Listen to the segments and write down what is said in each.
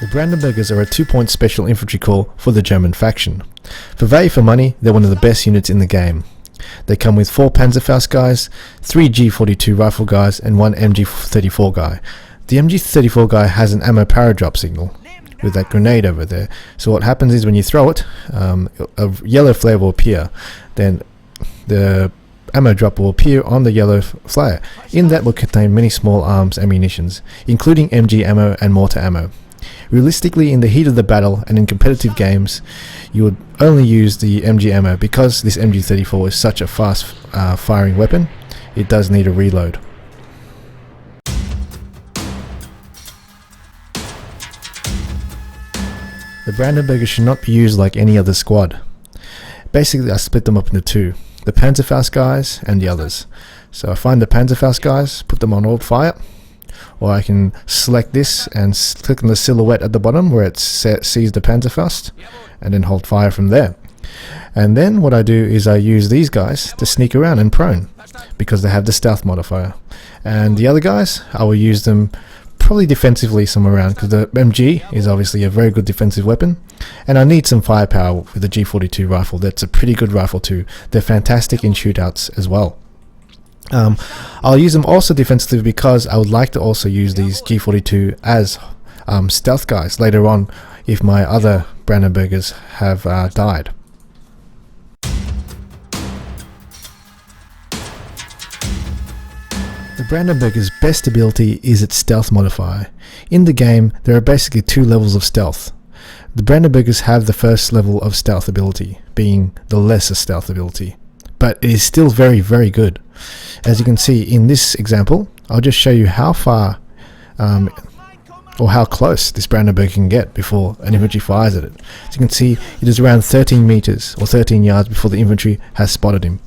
The Bradenburgers are a 2-point special infantry corps for the German faction. For value for money, they're one of the best units in the game. They come with 4 Panzerfaust guys, 3 G42 rifle guys, and 1 MG34 guy. The MG34 guy has an ammo paradrop signal with that grenade over there. So what happens is when you throw it, a yellow flare will appear. Then the ammo drop will appear on the yellow flare. In that will contain many small arms and munitions, including MG ammo and mortar ammo. Realistically, in the heat of the battle and in competitive games, you would only use the MG ammo because this MG34 is such a fast firing weapon. It does need a reload. The Bradenburgers should not be used like any other squad. Basically, I split them up into 2. The Panzerfaust guys and the others. So I find the Panzerfaust guys, put them on alt fire, or I can select this and click on the silhouette at the bottom where it sees the Panzerfaust and then hold fire from there. And then what I do is I use these guys to sneak around and prone because they have the stealth modifier. And the other guys, I will use them probably defensively somewhere around because the MG is obviously a very good defensive weapon, and I need some firepower with the G42 rifle. That's a pretty good rifle too. They're fantastic in shootouts as well. I'll use them also defensively because I would like to also use these G42 as stealth guys later on if my other Bradenburgers have died. The Bradenburger's best ability is its stealth modifier. In the game, there are basically 2 levels of stealth. The Bradenburgers have the first level of stealth ability, being the lesser stealth ability, but it is still very, very good. As you can see in this example, I'll just show you how far or how close this Bradenburger can get before an infantry fires at it. As you can see, it is around 13 meters or 13 yards before the infantry has spotted him.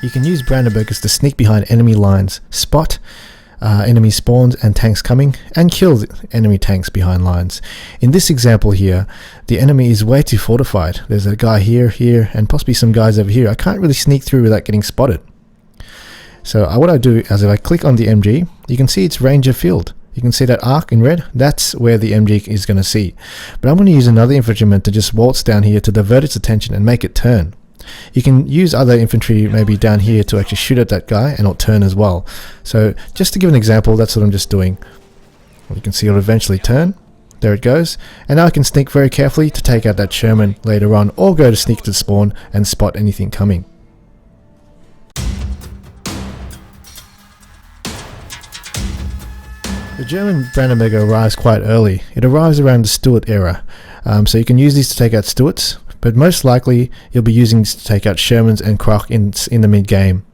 You can use Bradenburgers to sneak behind enemy lines, spot enemy spawns and tanks coming, and kill the enemy tanks behind lines. In this example here, the enemy is way too fortified. There's a guy here, and possibly some guys over here. I can't really sneak through without getting spotted. So what I do is if I click on the MG, you can see its range of field. You can see that arc in red, that's where the MG is going to see. But I'm going to use another infantryman to just waltz down here to divert its attention and make it turn. You can use other infantry maybe down here to actually shoot at that guy and it'll turn as well. So just to give an example, that's what I'm just doing. You can see it'll eventually turn. There it goes. And now I can sneak very carefully to take out that Sherman later on, or go to sneak to spawn and spot anything coming. The German Bradenburger arrives quite early. It arrives around the Stuart era. So you can use these to take out Stuarts, but most likely you'll be using this to take out Shermans and Kroch in the mid-game.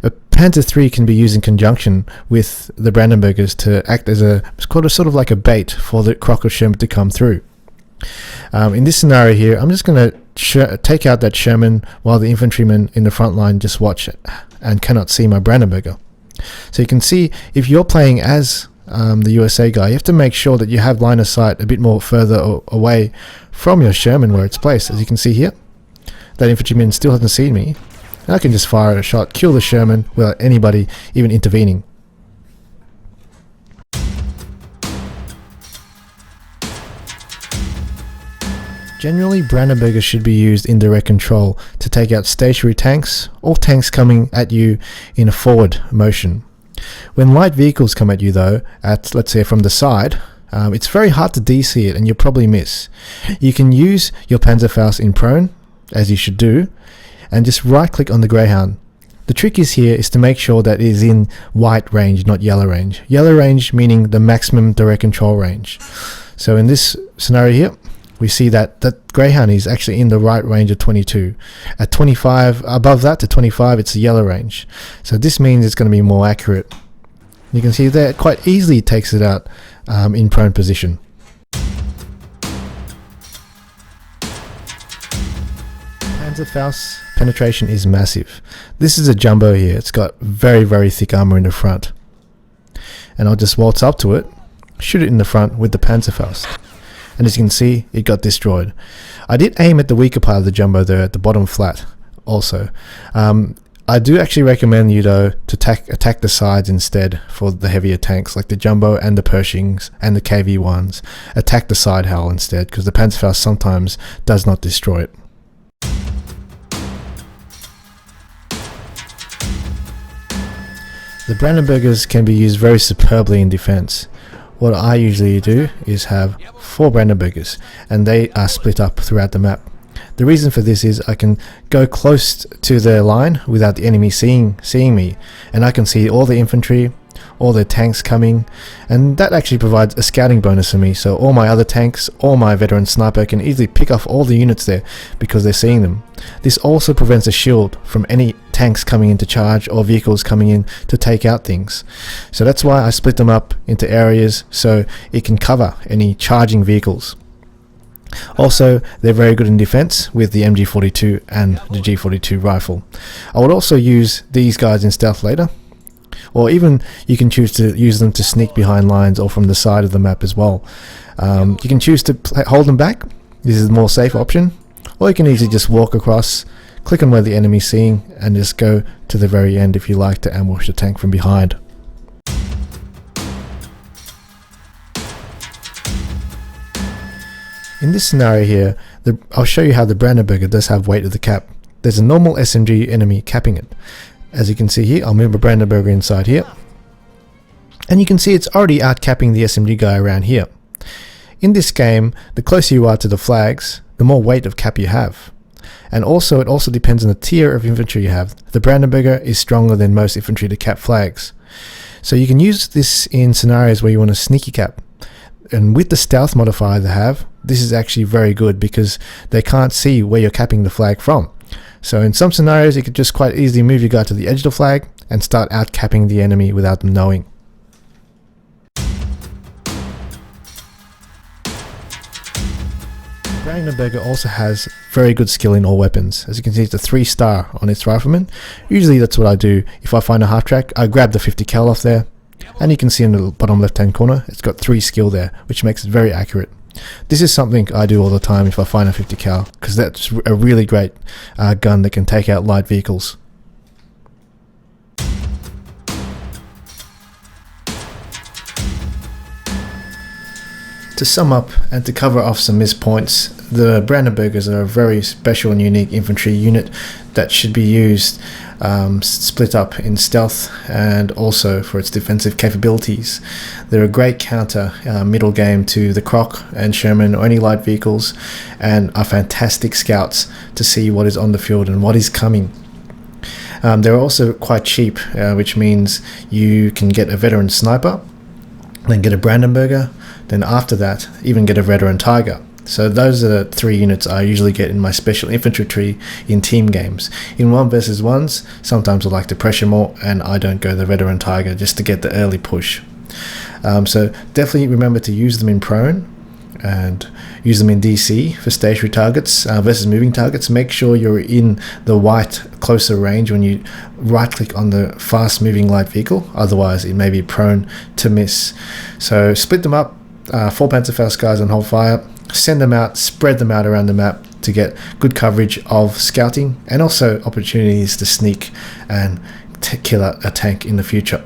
A Panzer III can be used in conjunction with the Bradenburgers to act as sort of like a bait for the Kroch or Sherman to come through. In this scenario here, I'm just going to take out that Sherman while the infantrymen in the front line just watch it and cannot see my Bradenburger. So you can see if you're playing as the USA guy, you have to make sure that you have line of sight a bit more further away from your Sherman where it's placed. As you can see here, that infantryman still hasn't seen me, and I can just fire a shot, kill the Sherman without anybody even intervening. Generally, Bradenburgers should be used in direct control to take out stationary tanks or tanks coming at you in a forward motion. When light vehicles come at you though, let's say from the side, it's very hard to DC it and you'll probably miss. You can use your Panzerfaust in prone, as you should do, and just right click on the Greyhound. The trick is to make sure that it is in white range, not yellow range. Yellow range meaning the maximum direct control range. So in this scenario here, we see that Greyhound is actually in the right range of 22. At 25, above that to 25, it's the yellow range. So this means it's going to be more accurate. You can see that it quite easily takes it out in prone position. Panzerfaust's penetration is massive. This is a jumbo here. It's got very, very thick armor in the front. And I'll just waltz up to it, shoot it in the front with the Panzerfaust. And as you can see, it got destroyed. I did aim at the weaker part of the jumbo there at the bottom flat also. I do actually recommend you though to attack the sides instead for the heavier tanks like the Jumbo and the Pershings and the KV-1s. Attack the side hull instead, because the Panzerfaust sometimes does not destroy it. The Bradenburgers can be used very superbly in defense. What I usually do is have 4 Bradenburgers, and they are split up throughout the map. The reason for this is I can go close to their line without the enemy seeing me, and I can see all the infantry, all their tanks coming, and that actually provides a scouting bonus for me, so all my other tanks, all my veteran sniper can easily pick off all the units there because they're seeing them. This also prevents a shield from any tanks coming in to charge or vehicles coming in to take out things. So that's why I split them up into areas so it can cover any charging vehicles. Also, they're very good in defense with the MG42 and the G42 rifle. I would also use these guys in stealth later, or even you can choose to use them to sneak behind lines or from the side of the map as well. You can choose to hold them back. This is the more safe option, or you can easily just walk across, click on where the enemy's seeing, and just go to the very end if you like to ambush the tank from behind. In this scenario here, I'll show you how the Bradenburger does have weight of the cap. There's a normal SMG enemy capping it. As you can see here, I'll move a Bradenburger inside here, and you can see it's already out capping the SMG guy around here. In this game, the closer you are to the flags, the more weight of cap you have. And also, it also depends on the tier of infantry you have. The Bradenburger is stronger than most infantry to cap flags. So you can use this in scenarios where you want to sneaky cap. And with the stealth modifier they have, this is actually very good because they can't see where you're capping the flag from. So in some scenarios, you could just quite easily move your guy to the edge of the flag and start out capping the enemy without them knowing. Bradenburger also has very good skill in all weapons. As you can see, it's a 3-star on its rifleman. Usually that's what I do. If I find a half track, I grab the 50 cal off there, and you can see in the bottom left hand corner, it's got 3 skill there, which makes it very accurate. This is something I do all the time if I find a 50 cal, because that's a really great gun that can take out light vehicles. To sum up and to cover off some missed points, the Bradenburgers are a very special and unique infantry unit that should be used split up in stealth and also for its defensive capabilities. They're a great counter middle game to the Croc and Sherman or any light vehicles, and are fantastic scouts to see what is on the field and what is coming. They're also quite cheap, which means you can get a veteran sniper, then get a Bradenburger, then after that even get a veteran Tiger. So those are the 3 units I usually get in my special infantry tree in team games. In 1 versus 1s, sometimes I like to pressure more and I don't go the veteran Tiger just to get the early push. So definitely remember to use them in prone and use them in DC for stationary targets versus moving targets. Make sure you're in the white closer range when you right click on the fast moving light vehicle, otherwise it may be prone to miss. So split them up, 4 Panzerfaust guys on hold fire, send them out, spread them out around the map to get good coverage of scouting and also opportunities to sneak and kill a tank in the future.